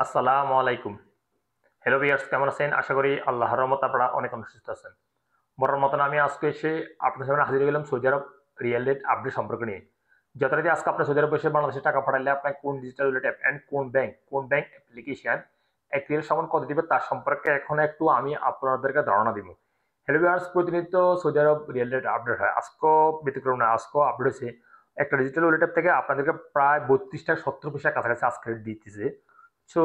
আসসালামু আলাইকুম। Hello viewers, কেমন আছেন? আশা করি আল্লাহর রহমতে আপনারা অনেক সুস্থ আছেন। বরাবর মতন আমি আজকে এসে আপনাদের সামনে হাজির হয়ে গেলাম সৌদি আরব রিয়েল রেট আপডেট সম্পর্কে নিয়ে। যথারীতি আজকে আপনার সৌদি আরব বসে বাংলাদেশে টাকা পাঠালে আপনার কোন ডিজিটাল ওয়ালেট অ্যাপ অ্যান্ড কোন ব্যাংক অ্যাপ্লিকেশন এক রিয়াল সমান কত দিবে তার সম্পর্কে এখন একটু আমি আপনাদেরকে ধারণা দিব। হ্যালো ভিউয়ার্স, প্রতিনিয়ত সৌদি আরব রিয়েল রেট আপডেট হয়। আজকেও ব্যতিক্রম না, আজকেও আপডেট হয়েছে। একটা ডিজিটাল ওয়ালেট অ্যাপ থেকে আপনাদেরকে প্রায় 32 টাকা 70 পয়সা কাছাকাছি আজকে রেট দিতেছে। সো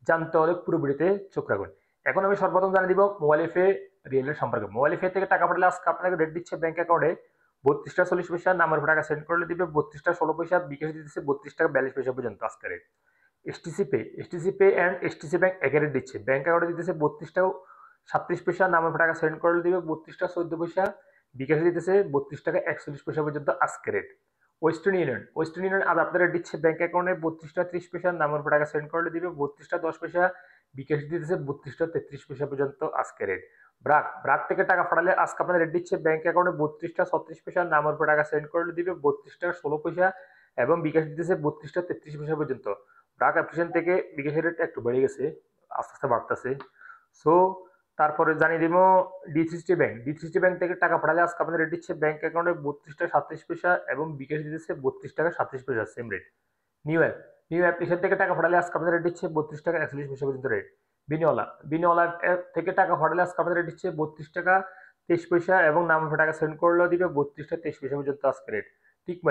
জানতে হলে পুরো ভিডিওতে চোখ রাখুন। এখন আমি সর্বপ্রথম জানিয়ে দিব মোবাইল এফে রিয়েলের সম্পর্কে। মোবাইল এফে থেকে টাকা পাঠালে আজকে আপনাকে রেট দিচ্ছে ব্যাংক অ্যাকাউন্টে 32 টাকা 40 পয়সা, নামের উপর টাকা সেন্ড করলে দিবে 32 টাকা 16 পয়সা, বিকাশ দিতেছে 32 টাকা 42 পয়সা পর্যন্ত আজকে rate. STC pay and STC bank একই রেট দিচ্ছে। ব্যাংক অ্যাকাউন্টে দিতেছে 32 টাকা 37 পয়সা, নামের উপর টাকা সেন্ড করলে দিবে 32 টাকা 14 পয়সা, বিকাশ দিতেছে 32 টাকা 41 পয়সা পর্যন্ত আজকে রেট। ওয়েস্টার্ন ইউনিয়ন আজ আপনারা দিচ্ছে ব্যাংক অ্যাকাউন্টে 32 টাকা 30 পয়সা, নামের উপর টাকা সেন্ড করলে দিবে 32 টাকা 10 পয়সা, বিকাশ দিতেছে 32 টাকা 33 পয়সা পর্যন্ত আজকে রেট। ব্রাক থেকে টাকা পাঠালে আজকে আপনার রেট দিচ্ছে ব্যাংক অ্যাকাউন্টে 32 টাকা 36 পয়সা, নামের উপর টাকা সেন্ড করলে দিবে 32 টাকা 16 পয়সা এবং বিকাশ দিতেছে 32 টাকা 33 পয়সা পর্যন্ত। ব্রাক অ্যাপ্লিকেশন থেকে বিকাশের রেট একটু বেড়ে গেছে, আস্তে আস্তে বাড়তেছে। সো তারপরে জানিয়ে দিব ডি3সিটি ব্যাংক থেকে টাকা পাঠালে আজকে আপনাদের রেট দিচ্ছে ব্যাংক অ্যাকাউন্টে 32 টাকা 37 পয়সা এবং বিকাশ দিতেছে 32 টাকা 37 পয়সা, same rate. New app new application থেকে টাকা পাঠালে আজকে আপনাদের রেট দিচ্ছে 32 টাকা 41 পয়সা পর্যন্ত রেট। বিনিওয়ালা অ্যাপ থেকে টাকা পাঠালে আজকে আপনাদের রেট দিচ্ছে 32 টাকা 23 পয়সা এবং নাম টাকা সেন্ড করলেও দিবে 32 টাকা 23 পয়সা পর্যন্ত আজকে রেট। টিকমো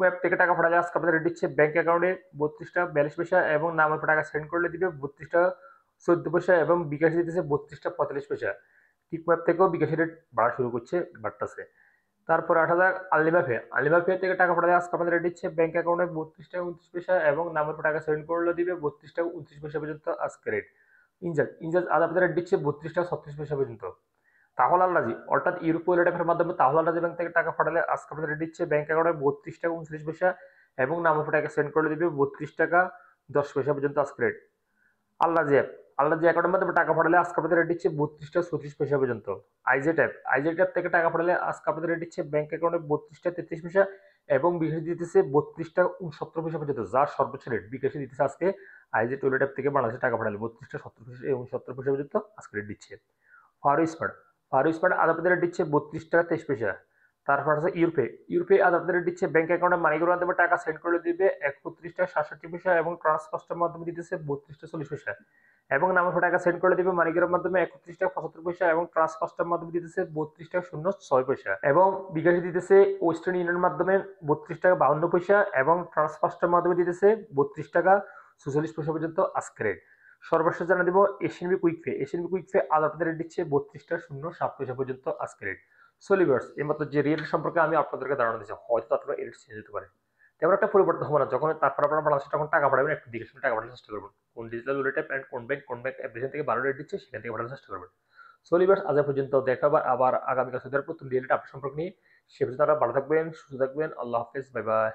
অ্যাপ থেকে টাকা পাঠালে আজকে আপনাদের রেট দিচ্ছে ব্যাংক অ্যাকাউন্টে 32 টাকা 42 পয়সা এবং নাম টাকা সেন্ড করলে দিবে 32 টাকা 14 পয়সা এবং বিকাশ দিতেছে 32 টাকা 45 পয়সা। টিকমো অ্যাপ থেকেও বিকাশের রেট বাড়া শুরু করছে, বাড়তেছে। তারপর 8,000 আলিমা পে থেকে টাকা পাঠালে আজকে আপনাদের রেট দিচ্ছে ব্যাংক অ্যাকাউন্টে 32 টাকা 29 পয়সা এবং নামের উপর টাকা সেন্ড করলে দিবে 32 টাকা 29 পয়সা পর্যন্ত আজকে রেট। ইনজাজ আজ আপনাদের রেট দিচ্ছে 32 টাকা 36 পয়সা পর্যন্ত। তাহল আল্লাজি অর্থাৎ ইউরোপীয় ওয়ালেটের মাধ্যমে তাহল আল্লাজি ব্যাংক থেকে টাকা পাঠালে আজকে আপনাদের রেট দিচ্ছে ব্যাংক অ্যাকাউন্টে 32 টাকা 29 পয়সা এবং নামের উপর টাকা সেন্ড করলে দিবে 32 টাকা 10 পয়সা পর্যন্ত আজকে রেট। আল্লাজি অ্যাপ আল্লাজি অ্যাকাউন্টের মাধ্যমে টাকা পাঠালে আজকে আপনাদের রেট দিচ্ছে 32 টাকা 36 পয়সা পর্যন্ত। আইজেট অ্যাপ থেকে টাকা পাঠালে আজকে আপনাদের রেট দিচ্ছে ব্যাংক অ্যাকাউন্টে 32 টাকা 33 পয়সা এবং বিকাশে দিতেছে 32 টাকা 69 পয়সা পর্যন্ত, যার সর্বোচ্চ রেট বিকাশে দিতেছে আজকে আইজেট ওয়ালেট অ্যাপ থেকে বাংলাদেশে টাকা পাঠালে 32 টাকা 70 পয়সা এবং 70 পয়সা পর্যন্ত আজকে রেট দিচ্ছে। ফারো স্মার্ট আজ আপনাদের রেট দিচ্ছে 32 টাকা 23 পয়সা। তারপর আছে ইউরোপে আজ আপনাদের রেট দিচ্ছে ব্যাংক অ্যাকাউন্টে মানিগ্রামের মাধ্যমে টাকা সেন্ড করে দিবে 31 টাকা 67 পয়সা এবং ট্রান্সফারের মাধ্যমে দিতেছে 32 টাকা 40 পয়সা এবং নামের টাকা সেন্ড করে দিবে মানিগ্রামের মাধ্যমে 31 টাকা 75 পয়সা এবং ট্রান্সফারের মাধ্যমে দিতেছে 32 টাকা 06 পয়সা এবং বিকাশে দিতেছে ওয়েস্টার্ন ইউনিয়নের মাধ্যমে 32 টাকা 52 পয়সা এবং ট্রান্সফারের মাধ্যমে দিতেছে 32 টাকা 44 পয়সা পর্যন্ত আজকে রেট। সর্বশেষ জানা দিব এশিয়ানবি কুইক পে আজ আপনাদের রেট দিচ্ছে 32 টাকা 07 পয়সা পর্যন্ত আজকে রেট। সলিভার্স এইমাত্র যে রিয়েল সম্পর্কে আমি আপনাদেরকে ধারণা দিচ্ছি, হয়তো আপনারা এর চেঞ্জ হতে পারে, তেমন একটা পরিবর্তন হবে না। যখন তারপর আপনারা বাংলাদেশে তখন টাকা পাঠাবেন একটু দেখে শুনে টাকা পাঠানোর চেষ্টা করবেন, কোন ডিজিটাল ওয়ালেট অ্যাপ অ্যান্ড কোন ব্যাংক অ্যাপ্লিকেশন থেকে ভালো রেট দিচ্ছে সেখান থেকে পাঠানোর চেষ্টা করবেন। সলিভার্স আজ পর্যন্ত দেখা আবার আগামীকাল সুদের প্রথম রিয়েল আপডেট সম্পর্ক নিয়ে। সে পর্যন্ত আপনারা ভালো থাকবেন, সুস্থ থাকবেন। আল্লাহ হাফেজ, বাই বাই।